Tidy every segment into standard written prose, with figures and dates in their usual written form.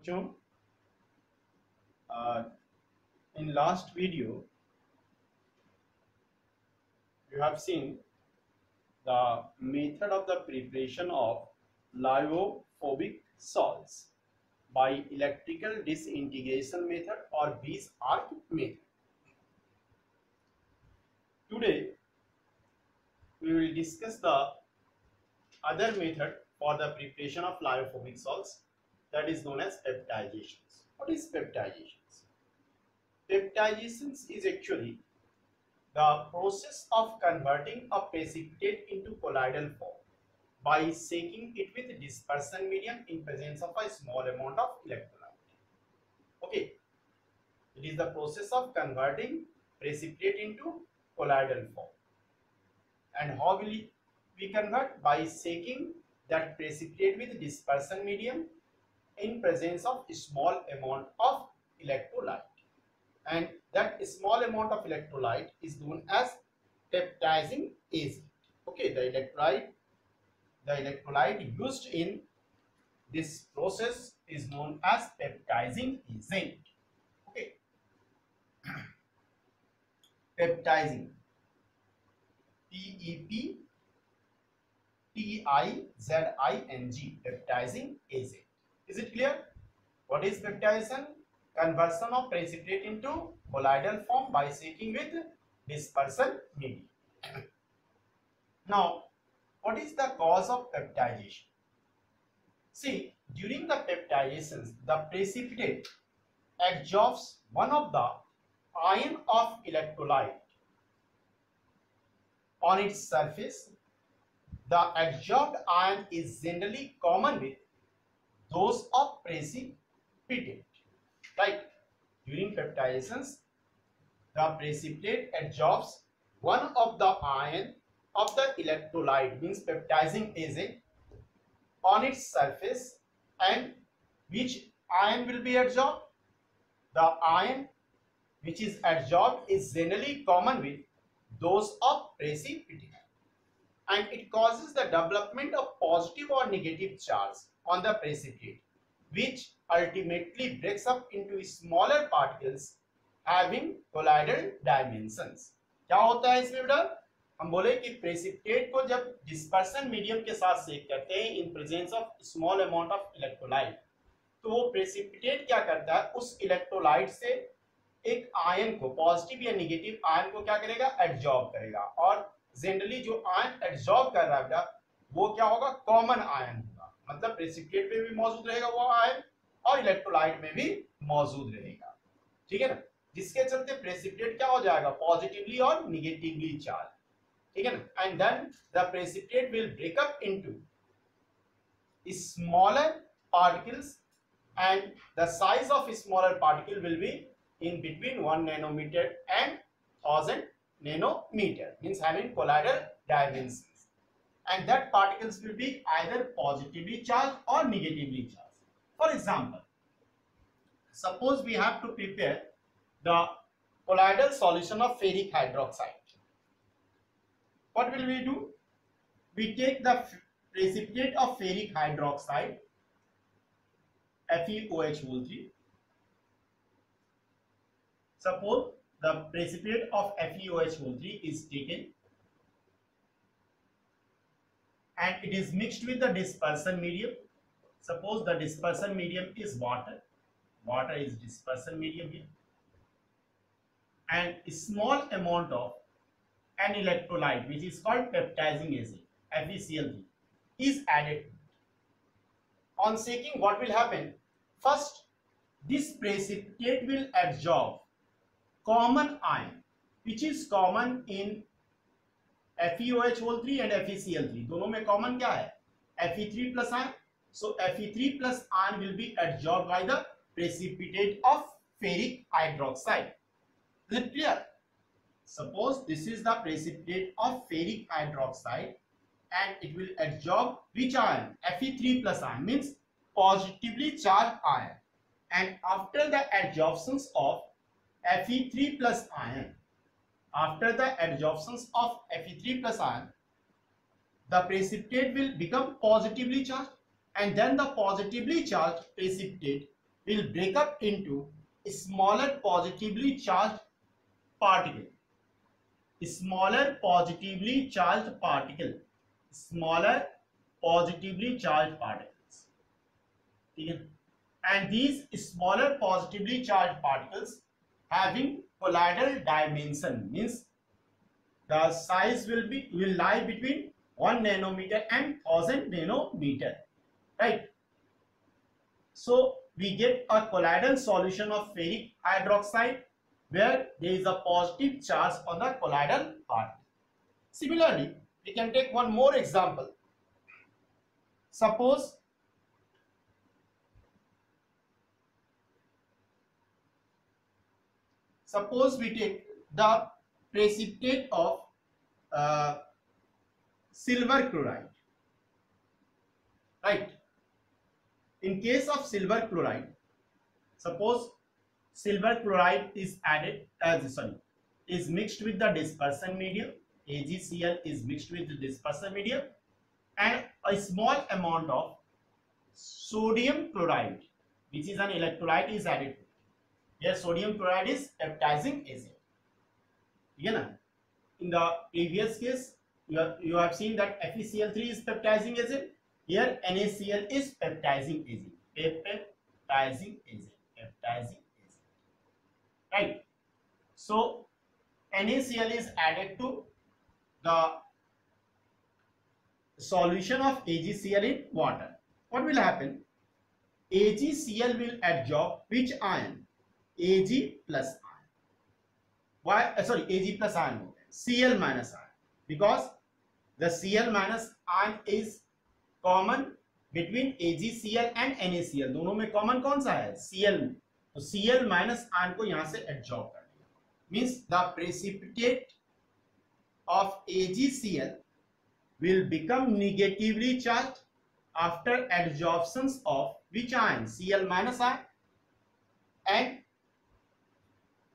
बच्चों, in last video you have seen the method of the preparation of lyophobic salts by electrical disintegration method or Bees arc method. Today we will discuss the other method for the preparation of lyophobic salts, that is known as peptizations. What is peptizations? Peptizations is actually the process of converting a precipitate into colloidal form by shaking it with dispersion medium in presence of a small amount of electrolyte. Okay, it is the process of converting precipitate into colloidal form. And how will we convert? By shaking that precipitate with dispersion medium in presence of a small amount of electrolyte. And that small amount of electrolyte is known as peptizing agent. Okay, the electrolyte used in this process is known as peptizing agent. Okay, peptizing, P-E-P-T-I-Z-I-N-G, peptizing agent. Is it clear? What is peptization? Conversion of precipitate into colloidal form by shaking with dispersion medium. Now, what is the cause of peptization? See, during the peptizations, the precipitate absorbs one of the ion of electrolyte on its surface. The absorbed ion is generally common with those of precipitate. Right? During peptizations, the precipitate absorbs one of the ion of the electrolyte, means peptizing agent, on its surface, and which ion will be absorbed? The ion which is absorbed is generally common with those of precipitate, and it causes the development of positive or negative charge on the precipitate, which ultimately breaks up into smaller particles having colloidal dimensions. क्या होता है इसमें बेटा? हम बोले कि precipitate को जब डिस्पर्सन मीडियम के साथ सेक करते हैं in presence of small amount of electrolyte, तो वो प्रेसिपिटेट क्या करता है, उस इलेक्ट्रोलाइट से एक आयन को, पॉजिटिव या नेगेटिव आयन को क्या करेगा? एब्जॉर्ब करेगा। और जनरली जो आयन एब्जॉर्ब कर रहा है बेटा वो क्या होगा? कॉमन आयन होगा, मतलब प्रेसिपिटेट में भी मौजूद रहेगा वो आयन और इलेक्ट्रोलाइट में भी मौजूद रहेगा। ठीक है ना, जिसके चलते प्रेसिपिटेट क्या हो जाएगा? पॉजिटिवली और निगेटिवली चार्ज। ठीक है ना, and then the precipitate will break up into smaller particles, and the size of smaller particle will be in between 1 nanometer and 1000 nanometer, means having colloidal dimensions, and that particles will be either positively charged or negatively charged. For example, suppose we have to prepare the colloidal solution of ferric hydroxide. What will we do? We take the precipitate of ferric hydroxide, FeOH3. Suppose the precipitate of FeOH3 is taken and it is mixed with the dispersion medium. Suppose the dispersion medium is water. Water is dispersion medium here. And a small amount of an electrolyte which is called peptizing agent, FeCl3, is added to it. On shaking, what will happen? First, this precipitate will absorb common ion, which is common in FeOH3 and FeCl3. दोनों में common क्या है? Fe3 plus ion. So Fe3 plus ion will be absorbed by the precipitate of ferric hydroxide. Is it clear? Suppose this is the precipitate of ferric hydroxide, and it will absorb which ion? Fe3 plus ion, means positively charged ion. And after the absorptions of Fe3 plus ion, the precipitate will become positively charged, and then the positively charged precipitate will break up into smaller positively charged particle. Smaller positively charged particle. Smaller positively charged particles. ठीक है? And these smaller positively charged particles having colloidal dimension means the size will lie between 1 nanometer and 1000 nanometer, right? So we get a colloidal solution of ferric hydroxide where there is a positive charge on the colloidal part. Similarly, we can take one more example. Suppose we take the precipitate of silver chloride, right? In case of silver chloride, suppose silver chloride is mixed with the dispersion medium. AgCl is mixed with the dispersion medium, and a small amount of sodium chloride, which is an electrolyte, is added to it. Here sodium chloride is baptizing agent. In the previous case, you have seen that FeCl3 is baptizing agent. Here NaCl is baptizing agent. Baptizing agent. Right. So NaCl is added to the solution of AgCl in water. What will happen? AgCl will absorb which ion? Ag plus ion. Why? Ag plus ion. Cl minus ion. Because the Cl minus ion is common between AgCl and NaCl. दोनों में common कौन सा है? Cl में. तो Cl minus ion को यहाँ से absorb कर देगा. Means the precipitate of AgCl will become negatively charged after adsorption of which ion? Cl minus ion and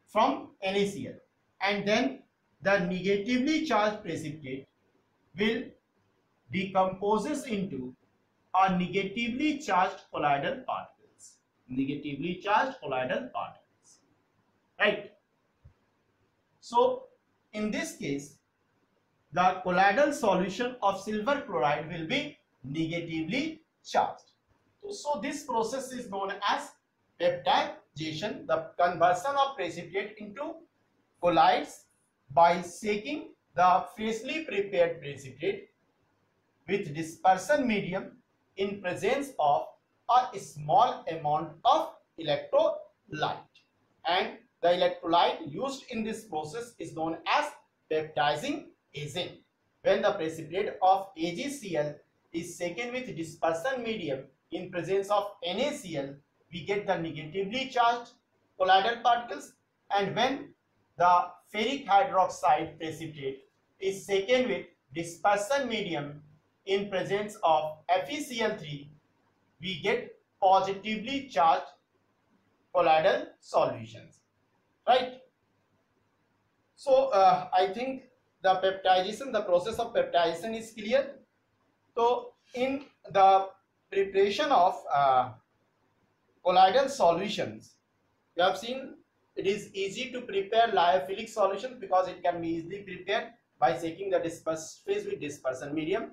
from NaCl, and then the negatively charged precipitate will decomposes into a negatively charged colloidal particles. Negatively charged colloidal particles, right? So in this case, the colloidal solution of silver chloride will be negatively charged. So this process is known as peptidization, the conversion of precipitate into colloids by shaking the freshly prepared precipitate with dispersion medium in presence of a small amount of electrolyte, and the electrolyte used in this process is known as baptizing agent. When the precipitate of AgCl is shaken with dispersion medium in presence of NaCl, we get the negatively charged colloidal particles, and when the ferric hydroxide precipitate is shaken with dispersion medium in presence of FeCl3, we get positively charged colloidal solutions, right? So I think the peptidization, the process of peptidization is clear. So in the preparation of colloidal solutions, you have seen it is easy to prepare lyophilic solutions because it can be easily prepared by shaking the phase with dispersion medium.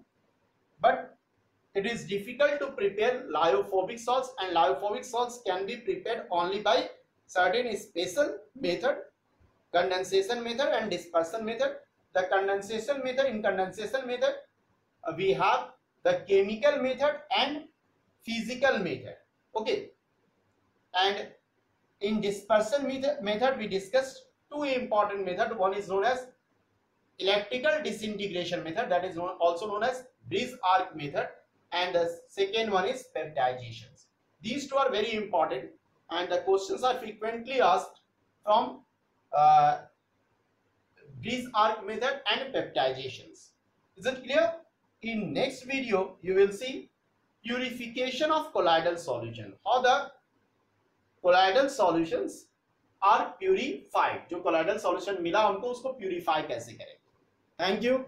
But it is difficult to prepare lyophobic salts, and lyophobic salts can be prepared only by certain special method, condensation method and dispersion method. The condensation method, in condensation method we have the chemical method and physical method, okay, and in dispersion method we discussed two important methods. One is known as electrical disintegration method, that is also known as bridge arc method, and the second one is peptidization. These two are very important, and the questions are frequently asked from bridge arc method and peptidizations. Is it clear? In next video you will see purification of colloidal solution, how the colloidal solutions are purified. जो colloidal solution मिला हमको उसको purify कैसे करें. Thank you.